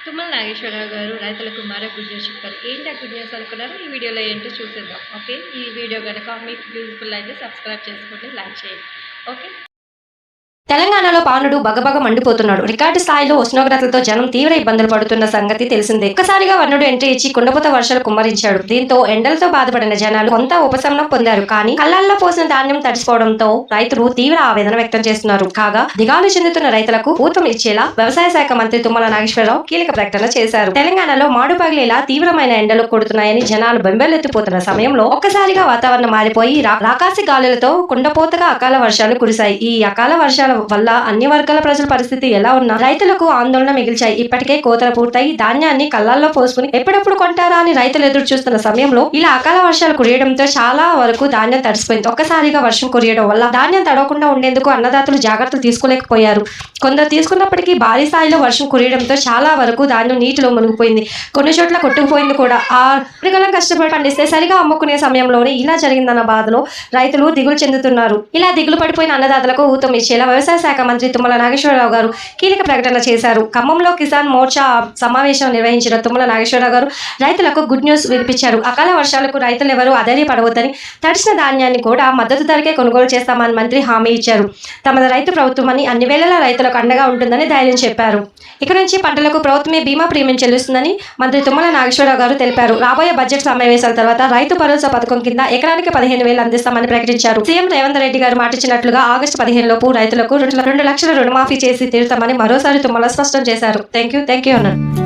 తుమ్మల నాగేశ్వరరావు గారు రైతులకు మరో గుడ్ న్యూస్ చెప్పారు. ఏంటి ఆ గుడ్ న్యూస్ అనుకున్నారో ఈ వీడియోలో ఏంటో చూసేద్దాం. ఓకే, ఈ వీడియో కనుక మీకు యూజ్ఫుల్ అయితే సబ్స్క్రైబ్ చేసుకోండి, లైక్ చేయండి. ఓకే. తెలంగాణలో పానుడు బగబగ మండిపోతున్నాడు. రికార్డు స్థాయిలో ఉష్ణోగ్రతలతో జనం తీవ్ర ఇబ్బందులు పడుతున్న సంగతి తెలిసిందే. ఒక్కసారిగా వరుణుడు ఎంట్రీ ఇచ్చి కుండపోత వర్షాలు కుమ్మరించాడు. దీంతో ఎండలతో బాధపడిన జనాలు కొంత ఉపశమనం పొందారు. కానీ కళ్ళల్లో పోసిన ధాన్యం తడిసిపోవడంతో రైతులు తీవ్ర ఆవేదన వ్యక్తం చేస్తున్నారు. కాగా దిగాలు చెందుతున్న రైతులకు ఊతం ఇచ్చేలా వ్యవసాయ శాఖ మంత్రి తుమ్మల నాగేశ్వరరావు కీలక ప్రకటన చేశారు. తెలంగాణలో మాడు పగిలేలా తీవ్రమైన ఎండలు కొడుతున్నాయని జనాలు బెంబెలెత్తిపోతున్న సమయంలో ఒక్కసారిగా వాతావరణం మారిపోయి రాకాసి గాలులతో కుండపోతగా అకాల వర్షాలు కురిశాయి. ఈ అకాల వర్షాల వల్ల అన్ని వర్గాల ప్రజల పరిస్థితి ఎలా ఉన్నా రైతులకు ఆందోళన మిగిల్చాయి. ఇప్పటికే కోతలు పూర్తయి ధాన్యాన్ని కళ్ళల్లో పోసుకుని ఎప్పుడెప్పుడు కొంటారా అని రైతులు ఎదురు చూస్తున్న సమయంలో ఇలా అకాల వర్షాలు కురియడంతో చాలా వరకు ధాన్యం తడిసిపోయింది. ఒక్కసారిగా వర్షం కురియడం వల్ల ధాన్యం తడవకుండా ఉండేందుకు అన్నదాతలు జాగ్రత్తలు తీసుకోలేకపోయారు. కొందరు తీసుకున్నప్పటికీ భారీ స్థాయిలో వర్షం కురియడంతో చాలా వరకు ధాన్యం నీటిలో మునిగిపోయింది. కొన్ని చోట్ల కొట్టుకుపోయింది కూడా. ఆ అధికాలం కష్టపడి పండిస్తే సరిగా అమ్ముకునే సమయంలోనే ఇలా జరిగిందన్న బాధలో రైతులు దిగులు చెందుతున్నారు. ఇలా దిగులు పడిపోయిన అన్నదాతలకు ఊతం ఇచ్చేలా వ్యవసాయ శాఖ మంత్రి తుమ్మల నాగేశ్వరరావు గారు కీలక ప్రకటన చేశారు. ఖమ్మంలో కిసాన్ మోర్చా సమావేశం నిర్వహించిన తుమ్మల నాగేశ్వరరావు గారు రైతులకు గుడ్ న్యూస్ వినిపించారు. అకాల వర్షాలకు రైతులు ఎవరూ అధైర్యపడవద్దని, తడిసిన ధాన్యాన్ని కూడా మద్దతు ధరకే కొనుగోలు చేస్తామని మంత్రి హామీ ఇచ్చారు. తమది రైతు ప్రభుత్వం అని అన్ని వేళలా రైతులకు అండగా ఉంటుందని ధైర్యం చెప్పారు. ఇక నుంచి పంటలకు ప్రభుత్వమే బీమా ప్రీమియం చెల్లిస్తుందని మంత్రి తుమ్మల నాగేశ్వరరావు గారు తెలిపారు. రాబోయే బడ్జెట్ సమావేశాల తర్వాత రైతు భరోసా పథకం కింద ఎకరానికి 15,000 అందిస్తామని ప్రకటించారు. సీఎం రేవంత్ రెడ్డి గారు మాటిచ్చినట్లుగా ఆగస్టు 15 లోపు రైతులకు 2 లక్షల రుణమాఫీ చేసి తీరుతామని మరోసారి తుమ్మల స్పష్టం చేశారు. థ్యాంక్ యూ అన్నారు.